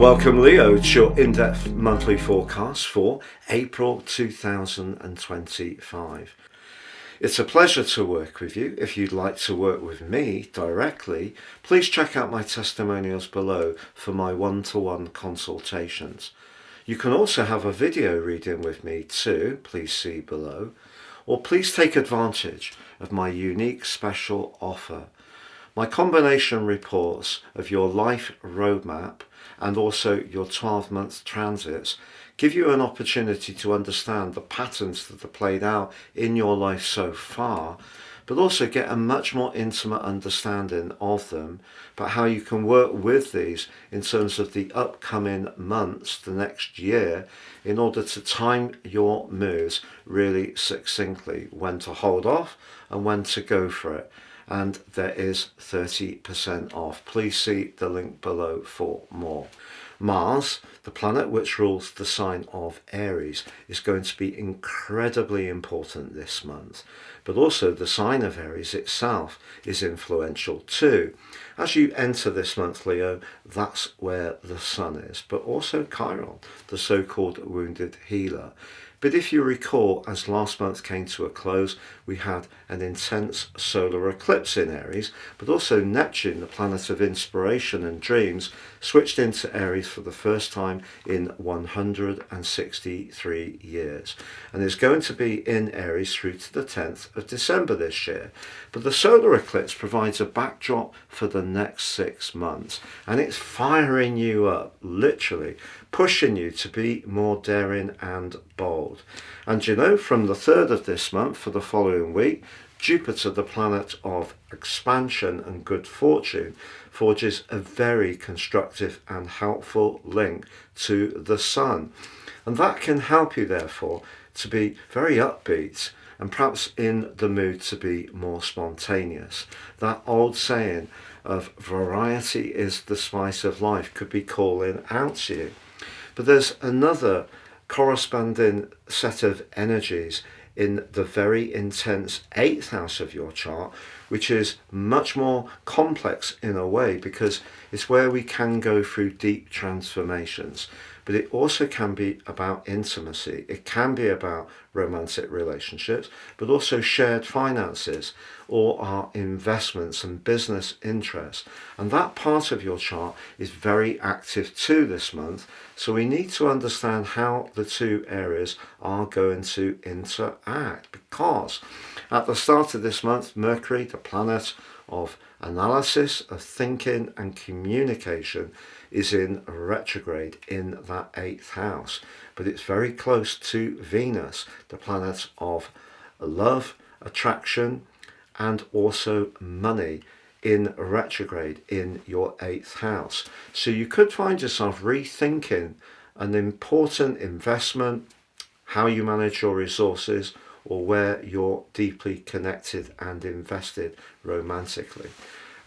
Welcome, Leo, to your in-depth monthly forecast for April 2025. It's a pleasure to work with you. If you'd like to work with me directly, please check out my testimonials below for my one-to-one consultations. You can also have a video reading with me too, please see below, or please take advantage of my unique special offer. My combination reports of your life roadmap and also your 12-month transits give you an opportunity to understand the patterns that are played out in your life so far, but also get a much more intimate understanding of them, but how you can work with these in terms of the upcoming months, the next year, in order to time your moves really succinctly, when to hold off and when to go for it. And there is 30% off. Please see the link below for more. Mars, the planet which rules the sign of Aries, is going to be incredibly important this month. But also the sign of Aries itself is influential too. As you enter this month, Leo, that's where the sun is. But also Chiron, the so-called wounded healer. But if you recall, as last month came to a close, we had an intense solar eclipse in Aries, but also Neptune, the planet of inspiration and dreams, switched into Aries for the first time in 163 years, and is going to be in Aries through to the 10th of December this year. But the solar eclipse provides a backdrop for the next 6 months, and it's firing you up, literally, pushing you to be more daring and bold. And you know, from the 3rd of this month for the following week, Jupiter, the planet of expansion and good fortune, forges a very constructive and helpful link to the sun. And that can help you, therefore, to be very upbeat and perhaps in the mood to be more spontaneous. That old saying of variety is the spice of life could be calling out to you. But there's another corresponding set of energies in the very intense 8th house of your chart, which is much more complex in a way because it's where we can go through deep transformations. But it also can be about intimacy. It can be about romantic relationships, but also shared finances or our investments and business interests. And that part of your chart is very active too this month. So we need to understand how the two areas are going to interact, because at the start of this month, Mercury, the planet of analysis, of thinking and communication, is in retrograde in that 8th house. But it's very close to Venus, the planet of love, attraction, and also money, in retrograde in your 8th house. So you could find yourself rethinking an important investment, how you manage your resources, or where you're deeply connected and invested romantically.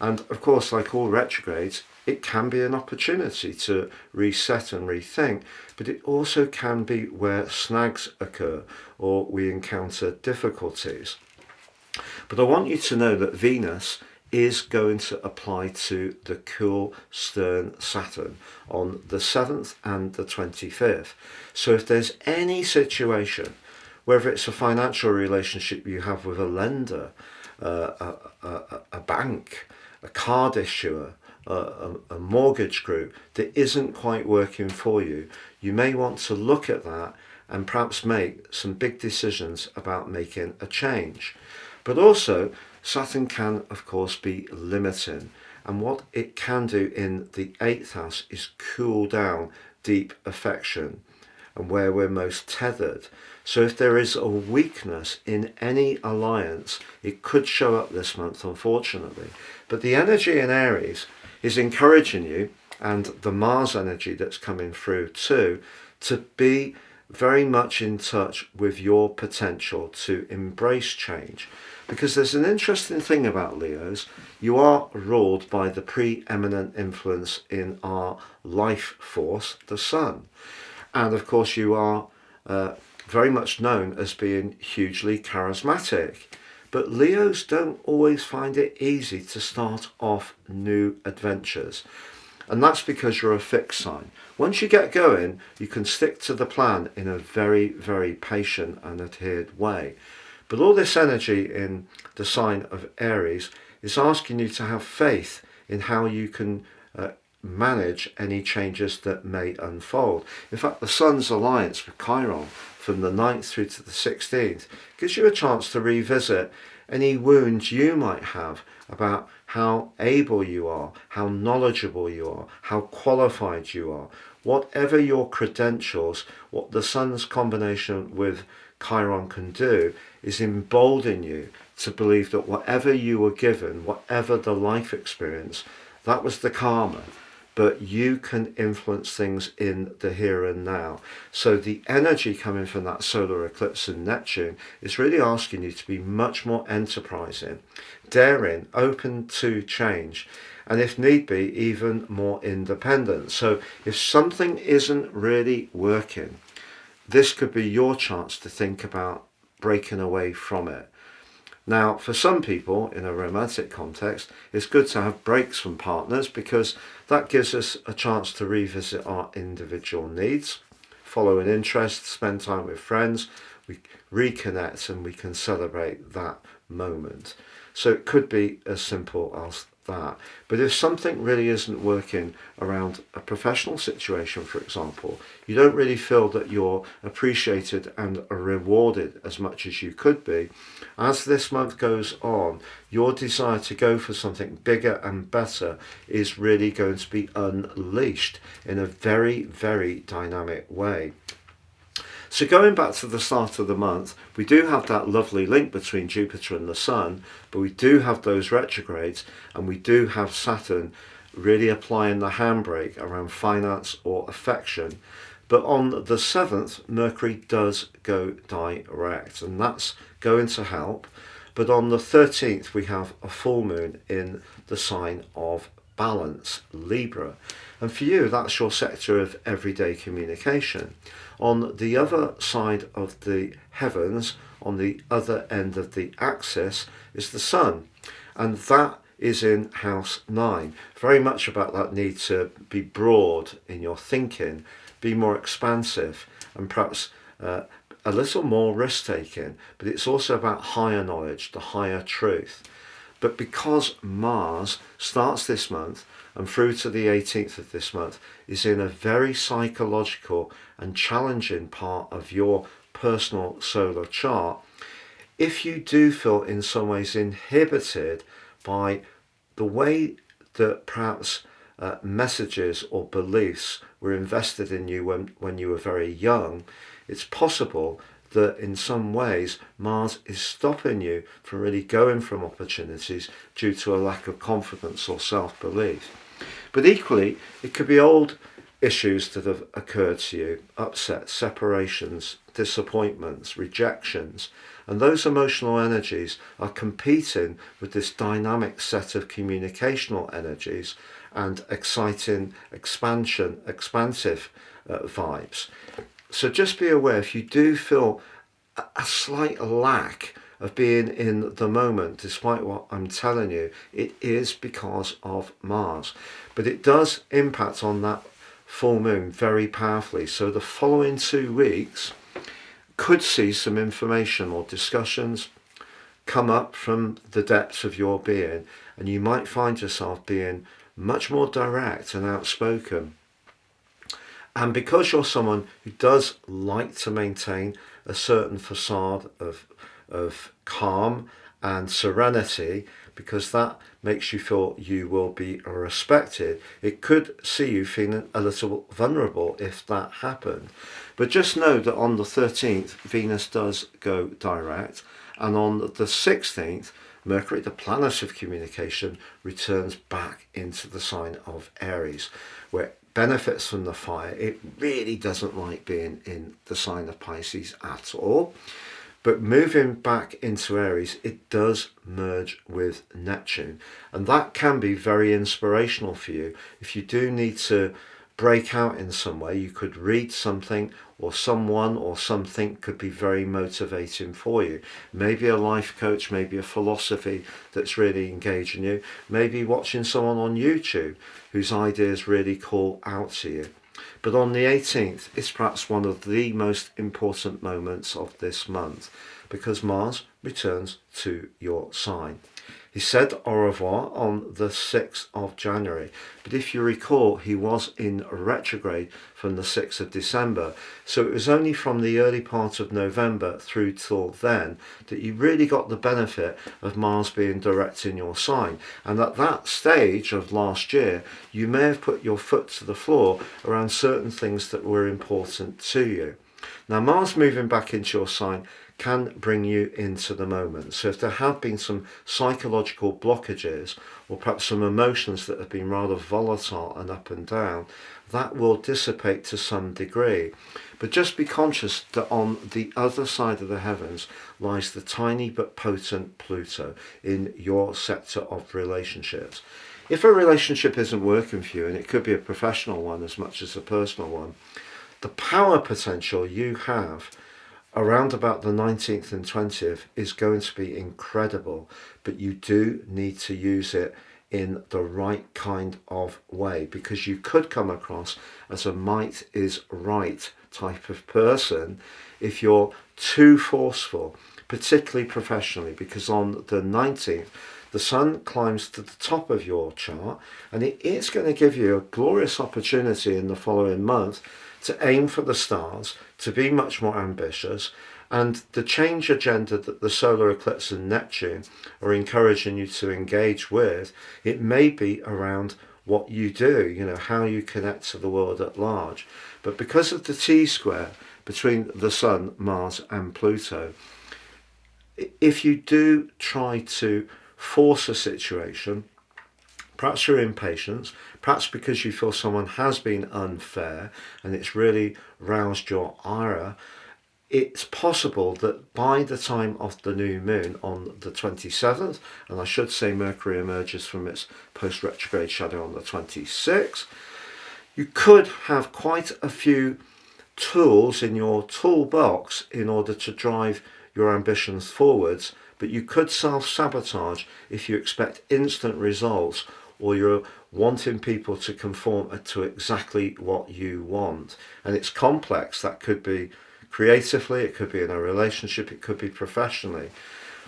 And of course, like all retrogrades, it can be an opportunity to reset and rethink, but it also can be where snags occur or we encounter difficulties. But I want you to know that Venus is going to apply to the cool, stern Saturn on the 7th and the 25th. So if there's any situation, whether it's a financial relationship you have with a lender, a bank, a card issuer, a mortgage group that isn't quite working for you, you may want to look at that and perhaps make some big decisions about making a change. But also, Saturn can, of course, be limiting. And what it can do in the 8th house is cool down deep affection and where we're most tethered. So if there is a weakness in any alliance, it could show up this month, unfortunately. But the energy in Aries is encouraging you, and the Mars energy that's coming through too, to be very much in touch with your potential to embrace change. Because there's an interesting thing about Leos. You are ruled by the preeminent influence in our life force, the sun. And of course you are very much known as being hugely charismatic. But Leos don't always find it easy to start off new adventures. And that's because you're a fixed sign. Once you get going, you can stick to the plan in a very, very patient and adhered way. But all this energy in the sign of Aries is asking you to have faith in how you can manage any changes that may unfold. In fact, the Sun's alliance with Chiron from the 9th through to the 16th gives you a chance to revisit any wounds you might have about how able you are, how knowledgeable you are, how qualified you are. Whatever your credentials, what the Sun's combination with Chiron can do is embolden you to believe that whatever you were given, whatever the life experience, that was the karma. But you can influence things in the here and now. So the energy coming from that solar eclipse in Neptune is really asking you to be much more enterprising, daring, open to change, and if need be, even more independent. So if something isn't really working, this could be your chance to think about breaking away from it. Now, for some people in a romantic context, it's good to have breaks from partners because that gives us a chance to revisit our individual needs, follow an interest, spend time with friends, we reconnect and we can celebrate that moment. So it could be as simple as that. But if something really isn't working around a professional situation, for example, you don't really feel that you're appreciated and rewarded as much as you could be, as this month goes on, your desire to go for something bigger and better is really going to be unleashed in a very, very dynamic way. So going back to the start of the month, we do have that lovely link between Jupiter and the Sun, but we do have those retrogrades, and we do have Saturn really applying the handbrake around finance or affection. But on the 7th, Mercury does go direct, and that's going to help. But on the 13th, we have a full moon in the sign of Balance, Libra. And for you, that's your sector of everyday communication. On the other side of the heavens, on the other end of the axis, is the Sun. And that is in house 9. Very much about that need to be broad in your thinking, be more expansive, and perhaps a little more risk-taking. But it's also about higher knowledge, the higher truth. But because Mars starts this month and through to the 18th of this month is in a very psychological and challenging part of your personal solar chart, if you do feel in some ways inhibited by the way that perhaps messages or beliefs were invested in you when you were very young, it's possible that in some ways Mars is stopping you from really going from opportunities due to a lack of confidence or self-belief. But equally, it could be old issues that have occurred to you, upsets, separations, disappointments, rejections, and those emotional energies are competing with this dynamic set of communicational energies and exciting, expansive vibes. So just be aware, if you do feel a slight lack of being in the moment, despite what I'm telling you, it is because of Mars. But it does impact on that full moon very powerfully. So the following 2 weeks could see some information or discussions come up from the depths of your being, and you might find yourself being much more direct and outspoken. And because you're someone who does like to maintain a certain facade of calm and serenity, because that makes you feel you will be respected, it could see you feeling a little vulnerable if that happened. But just know that on the 13th, Venus does go direct, and on the 16th, Mercury, the planet of communication, returns back into the sign of Aries, where it benefits from the fire. It really doesn't like being in the sign of Pisces at all. But moving back into Aries, it does merge with Neptune. And that can be very inspirational for you. If you do need to break out in some way, you could read something or someone or something could be very motivating for you. Maybe a life coach, maybe a philosophy that's really engaging you, maybe watching someone on YouTube whose ideas really call out to you. But on the 18th, it's perhaps one of the most important moments of this month because Mars returns to your sign. He said au revoir on the 6th of January, but if you recall, he was in retrograde from the 6th of December, so it was only from the early part of November through till then that you really got the benefit of Mars being direct in your sign. And at that stage of last year, you may have put your foot to the floor around certain things that were important to you. Now, Mars moving back into your sign can bring you into the moment. So if there have been some psychological blockages or perhaps some emotions that have been rather volatile and up and down, that will dissipate to some degree. But just be conscious that on the other side of the heavens lies the tiny but potent Pluto in your sector of relationships. If a relationship isn't working for you, and it could be a professional one as much as a personal one, the power potential you have around about the 19th and 20th is going to be incredible, but you do need to use it in the right kind of way, because you could come across as a might is right type of person if you're too forceful, particularly professionally, because on the 19th the sun climbs to the top of your chart, and it's going to give you a glorious opportunity in the following month to aim for the stars, to be much more ambitious, and the change agenda that the solar eclipse and Neptune are encouraging you to engage with, it may be around what you do, how you connect to the world at large. But because of the T-square between the Sun, Mars and Pluto, if you do try to force a situation, perhaps your impatience, perhaps because you feel someone has been unfair and it's really roused your ire, it's possible that by the time of the new moon on the 27th, and I should say Mercury emerges from its post-retrograde shadow on the 26th, you could have quite a few tools in your toolbox in order to drive your ambitions forwards, but you could self-sabotage if you expect instant results or you're wanting people to conform to exactly what you want. And it's complex. That could be creatively, it could be in a relationship, it could be professionally.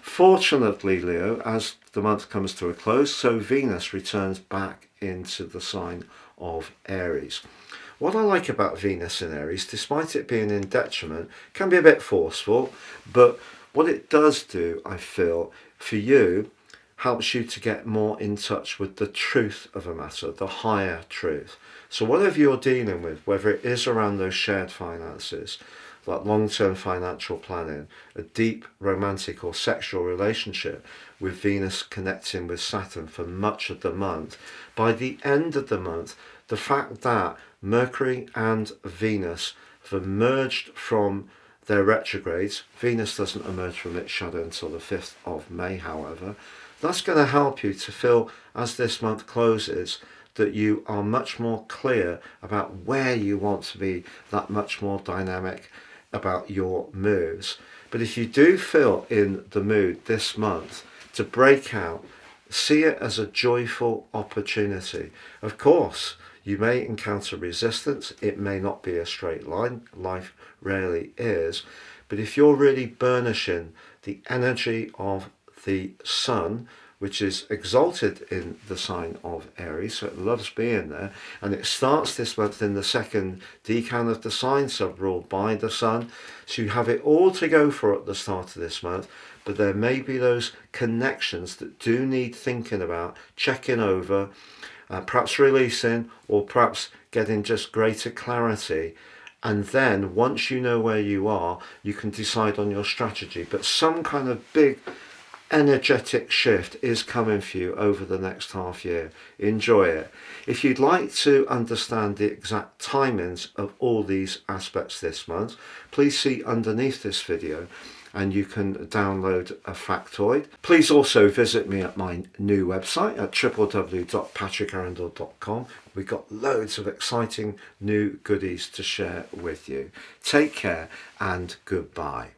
Fortunately, Leo, as the month comes to a close, so Venus returns back into the sign of Aries. What I like about Venus in Aries, despite it being in detriment, can be a bit forceful, but what it does do, I feel, for you, helps you to get more in touch with the truth of a matter, the higher truth. So whatever you're dealing with, whether it is around those shared finances, like long-term financial planning, a deep romantic or sexual relationship with Venus connecting with Saturn for much of the month, by the end of the month, the fact that Mercury and Venus have emerged from their retrogrades, Venus doesn't emerge from its shadow until the 5th of May, however, that's going to help you to feel, as this month closes, that you are much more clear about where you want to be, that much more dynamic about your moves. But if you do feel in the mood this month to break out, see it as a joyful opportunity. Of course, you may encounter resistance. It may not be a straight line. Life rarely is. But if you're really burnishing the energy of the sun, which is exalted in the sign of Aries, so it loves being there, and it starts this month in the second decan of the sign, so ruled by the sun, so you have it all to go for at the start of this month, but there may be those connections that do need thinking about, checking over, perhaps releasing, or perhaps getting just greater clarity. And then once you know where you are, you can decide on your strategy. But some kind of big energetic shift is coming for you over the next half year. Enjoy it. If you'd like to understand the exact timings of all these aspects this month, please see underneath this video, and you can download a factoid. Please also visit me at my new website at www.patrickarundell.com. We've got loads of exciting new goodies to share with you. Take care and goodbye.